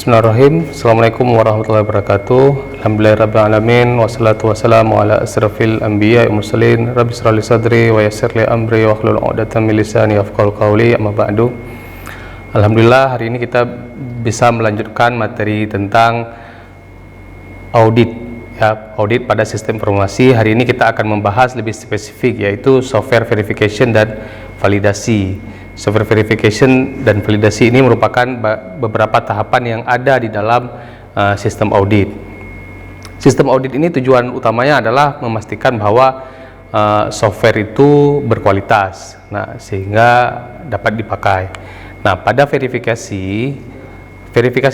Bismillahirrahmanirrahim. Assalamualaikum warahmatullahi wabarakatuh. Alhamdulillahirrabbilalamin. Wassalatu wassalamu ala asrafil anbiya wa mursalin. Rabbi shrah li sadri wa yassir li amri wa hlul 'uqdatam min lisani yafqahu qawli. Amma ba'du. Alhamdulillah, hari ini kita bisa melanjutkan materi tentang audit, ya, audit pada sistem informasi. Hari ini kita akan membahas lebih spesifik, yaitu software verification dan validasi. Software verification dan validasi ini merupakan beberapa tahapan yang ada di dalam sistem audit. Sistem audit ini tujuan utamanya adalah memastikan bahwa software itu berkualitas, sehingga dapat dipakai. Nah, pada verifikasi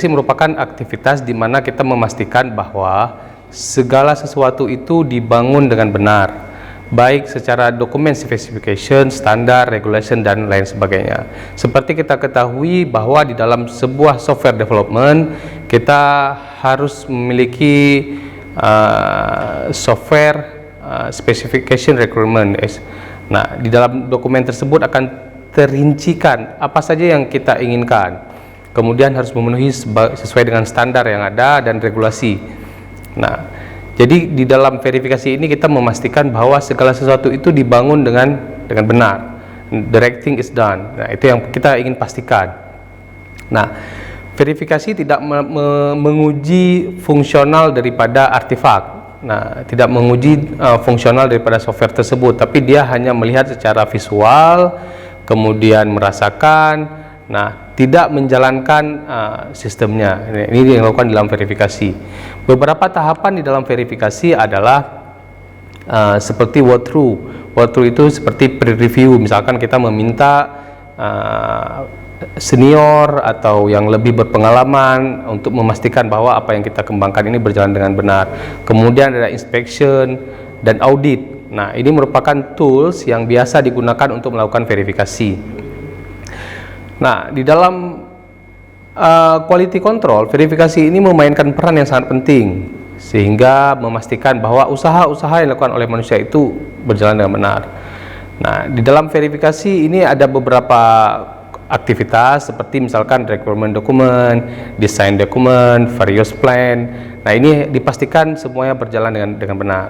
merupakan aktivitas di mana kita memastikan bahwa segala sesuatu itu dibangun dengan benar, baik secara dokumen specification, standar, regulation, dan lain sebagainya. Seperti kita ketahui bahwa di dalam sebuah software development kita harus memiliki software specification requirement. Nah, di dalam dokumen tersebut akan terincikan apa saja yang kita inginkan, kemudian harus memenuhi sesuai dengan standar yang ada dan regulasi. Nah, jadi di dalam verifikasi ini kita memastikan bahwa segala sesuatu itu dibangun dengan benar. The right thing is done. Nah, itu yang kita ingin pastikan. Nah, verifikasi tidak menguji fungsional daripada artefak. Nah, tidak menguji fungsional daripada software tersebut, tapi dia hanya melihat secara visual, kemudian merasakan. Nah, tidak menjalankan sistemnya. Ini yang dilakukan dalam verifikasi. Beberapa tahapan di dalam verifikasi adalah seperti walkthrough. Walkthrough itu seperti pre-review. Misalkan kita meminta senior atau yang lebih berpengalaman untuk memastikan bahwa apa yang kita kembangkan ini berjalan dengan benar. Kemudian ada inspection dan audit. Nah, ini merupakan tools yang biasa digunakan untuk melakukan verifikasi. Nah, di dalam quality control, verifikasi ini memainkan peran yang sangat penting, sehingga memastikan bahwa usaha-usaha yang dilakukan oleh manusia itu berjalan dengan benar. Nah, di dalam verifikasi ini ada beberapa aktivitas seperti misalkan requirement document, design document, various plan. Nah, ini dipastikan semuanya berjalan dengan benar.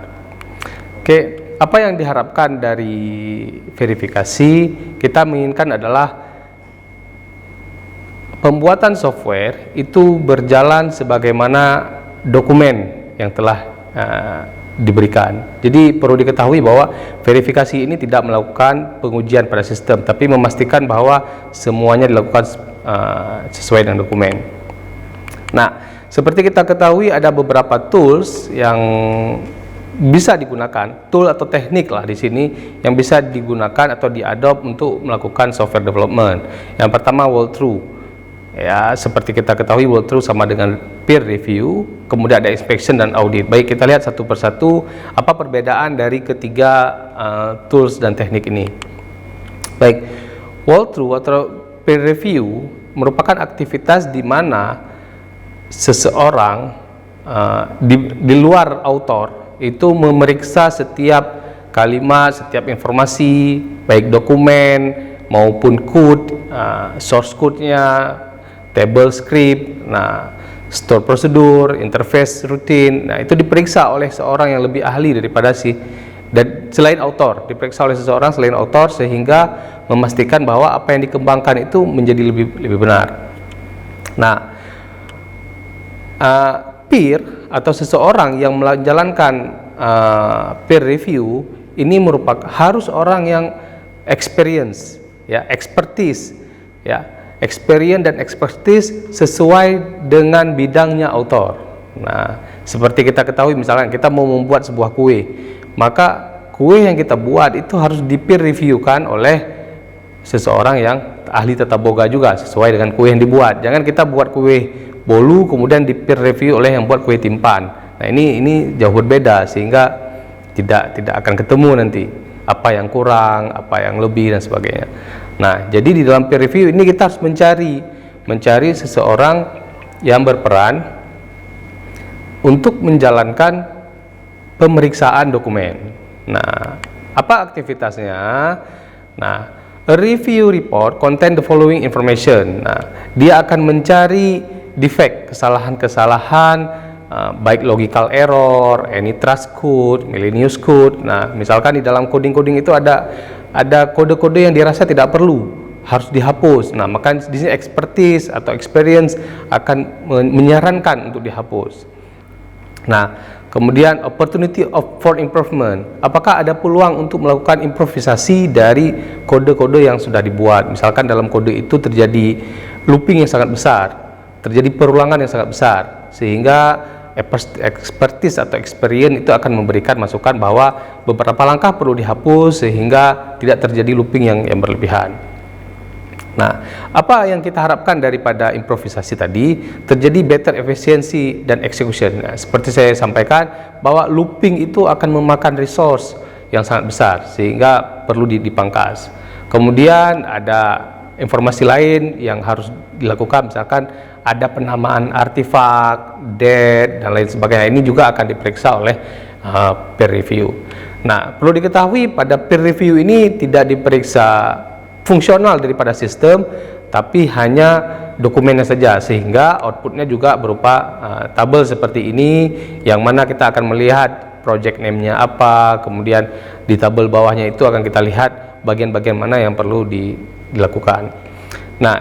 Oke, apa yang diharapkan dari verifikasi? Kita menginginkan adalah pembuatan software itu berjalan sebagaimana dokumen yang telah diberikan. Jadi perlu diketahui bahwa verifikasi ini tidak melakukan pengujian pada sistem, tapi memastikan bahwa semuanya dilakukan sesuai dengan dokumen. Nah, seperti kita ketahui ada beberapa tools yang bisa digunakan, tool atau teknik lah di sini yang bisa digunakan atau diadopt untuk melakukan software development. Yang pertama, walkthrough. Ya, seperti kita ketahui walkthrough sama dengan peer review, kemudian ada inspection dan audit. Baik, kita lihat satu persatu apa perbedaan dari ketiga tools dan teknik ini. Baik, walkthrough atau peer review merupakan aktivitas di mana seseorang di luar author itu memeriksa setiap kalimat, setiap informasi, baik dokumen maupun code, source code-nya, table script, store prosedur, interface routine. Nah, itu diperiksa oleh seorang yang lebih ahli daripada dan selain author, diperiksa oleh seseorang selain author, sehingga memastikan bahwa apa yang dikembangkan itu menjadi lebih benar. Nah, peer atau seseorang yang menjalankan peer review ini harus orang yang experience, ya, expertise, ya. Experience dan expertise sesuai dengan bidangnya author. Nah, seperti kita ketahui misalkan kita mau membuat sebuah kue, maka kue yang kita buat itu harus di peer review kan oleh seseorang yang ahli tata boga juga sesuai dengan kue yang dibuat. Jangan kita buat kue bolu kemudian di peer review oleh yang buat kue timpan. Nah, ini jauh berbeda, sehingga tidak akan ketemu nanti apa yang kurang, apa yang lebih dan sebagainya. Nah, jadi di dalam peer review ini kita harus mencari seseorang yang berperan untuk menjalankan pemeriksaan dokumen. Nah, apa aktivitasnya? Nah, a review report contain the following information. Nah, dia akan mencari defect, kesalahan-kesalahan, baik logical error, any trust code, miscellaneous code. Nah, misalkan di dalam coding-coding itu ada kode-kode yang dirasa tidak perlu, harus dihapus. Nah, maka di sini expertise atau experience akan menyarankan untuk dihapus. Nah, kemudian opportunity for improvement. Apakah ada peluang untuk melakukan improvisasi dari kode-kode yang sudah dibuat? Misalkan dalam kode itu terjadi looping yang sangat besar, terjadi perulangan yang sangat besar, sehingga expertise atau experience itu akan memberikan masukan bahwa beberapa langkah perlu dihapus sehingga tidak terjadi looping yang berlebihan. Nah, apa yang kita harapkan daripada improvisasi tadi? Terjadi better efisiensi dan execution. Nah, seperti saya sampaikan bahwa looping itu akan memakan resource yang sangat besar sehingga perlu dipangkas. Kemudian ada informasi lain yang harus dilakukan, misalkan ada penamaan artefak, date, dan lain sebagainya. Ini juga akan diperiksa oleh peer review. Nah, perlu diketahui pada peer review ini tidak diperiksa fungsional daripada sistem, tapi hanya dokumennya saja, sehingga outputnya juga berupa tabel seperti ini, yang mana kita akan melihat project name-nya apa, kemudian di tabel bawahnya itu akan kita lihat bagian-bagian mana yang perlu dilakukan. Nah,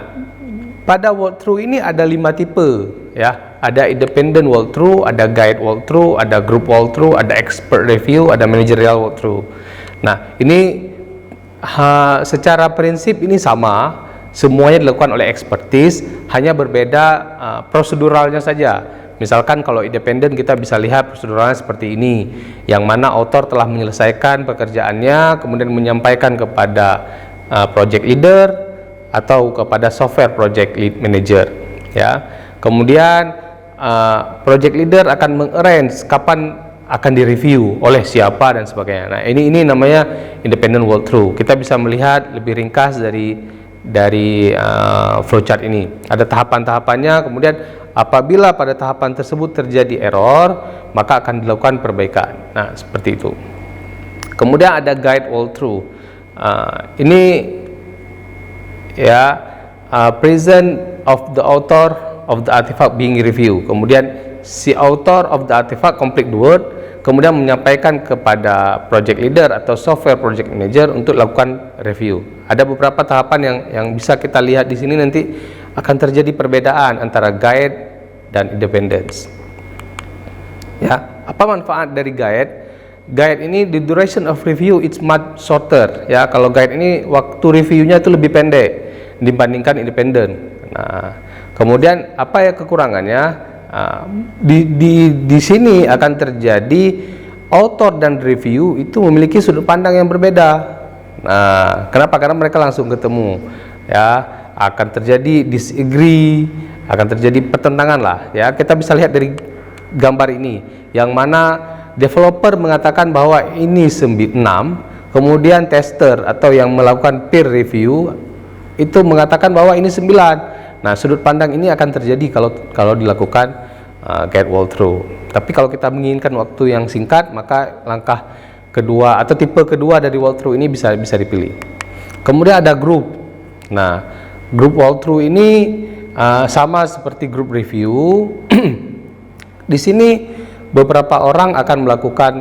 pada walkthrough ini ada 5 tipe, ya. Ada independent walkthrough, ada guide walkthrough, ada group walkthrough, ada expert review, ada managerial walkthrough. Nah, ini secara prinsip ini sama, semuanya dilakukan oleh expertise, hanya berbeda proseduralnya saja. Misalkan kalau independen kita bisa lihat proseduralnya seperti ini, yang mana author telah menyelesaikan pekerjaannya, kemudian menyampaikan kepada project leader atau kepada software project lead manager, ya. Kemudian project leader akan mengarrange kapan akan direview oleh siapa dan sebagainya. Nah, ini namanya independent walkthrough. Kita bisa melihat lebih ringkas dari flowchart ini. Ada tahapan-tahapannya, kemudian apabila pada tahapan tersebut terjadi error, maka akan dilakukan perbaikan. Nah, seperti itu. Kemudian ada guide walkthrough. Ini ya, present of the author of the artifact being review. Kemudian si author of the artifact complete the word, kemudian menyampaikan kepada project leader atau software project manager untuk lakukan review. Ada beberapa tahapan yang bisa kita lihat di sini, nanti akan terjadi perbedaan antara guide dan independence. Ya, apa manfaat dari guide? Guide ini the duration of review it's much shorter, ya. Kalau guide ini waktu reviewnya itu lebih pendek dibandingkan independen. Nah, kemudian apa ya kekurangannya? Di sini akan terjadi author dan review itu memiliki sudut pandang yang berbeda. Nah, kenapa? Karena mereka langsung ketemu, ya. Akan terjadi disagree, akan terjadi pertentangan lah, ya. Kita bisa lihat dari gambar ini, yang mana developer mengatakan bahwa ini 6, kemudian tester atau yang melakukan peer review itu mengatakan bahwa ini 9. Nah, sudut pandang ini akan terjadi kalau dilakukan guide walkthrough. Tapi kalau kita menginginkan waktu yang singkat, maka langkah kedua atau tipe kedua dari walkthrough ini bisa dipilih. Kemudian ada group. Nah, group walkthrough ini sama seperti group review. Di sini beberapa orang akan melakukan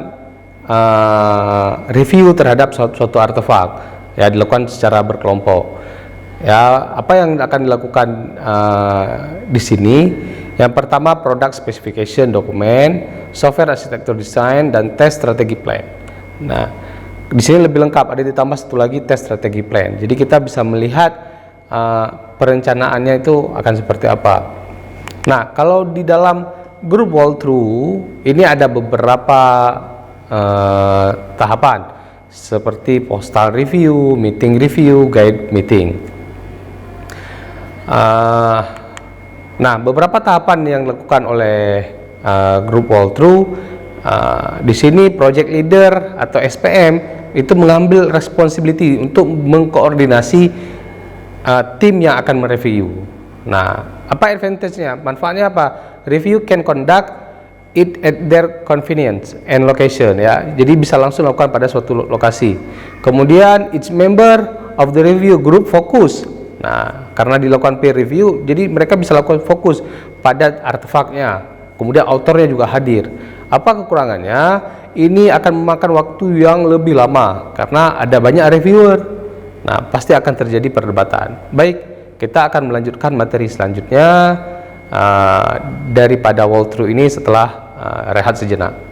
review terhadap suatu artefak, ya, dilakukan secara berkelompok. Ya, apa yang akan dilakukan di sini? Yang pertama, product specification dokumen, software architecture design, dan test strategi plan. Nah, di sini lebih lengkap, ada ditambah satu lagi test strategi plan. Jadi kita bisa melihat perencanaannya itu akan seperti apa. Nah, kalau di dalam group walkthrough ini ada beberapa tahapan seperti postal review, meeting review, guide meeting. Nah, beberapa tahapan yang dilakukan oleh group walkthrough, di sini project leader atau SPM itu mengambil responsibility untuk mengkoordinasi tim yang akan mereview. Nah, apa advantage-nya? Manfaatnya apa? Review can conduct it at their convenience and location, ya. Jadi bisa langsung lakukan pada suatu lokasi. Kemudian each member of the review group focus Nah, karena dilakukan peer review, jadi mereka bisa lakukan fokus pada artefaknya, kemudian autornya juga hadir. Apa kekurangannya? Ini akan memakan waktu yang lebih lama karena ada banyak reviewer. Nah, pasti akan terjadi perdebatan. Baik, kita akan melanjutkan materi selanjutnya daripada walkthrough ini setelah rehat sejenak.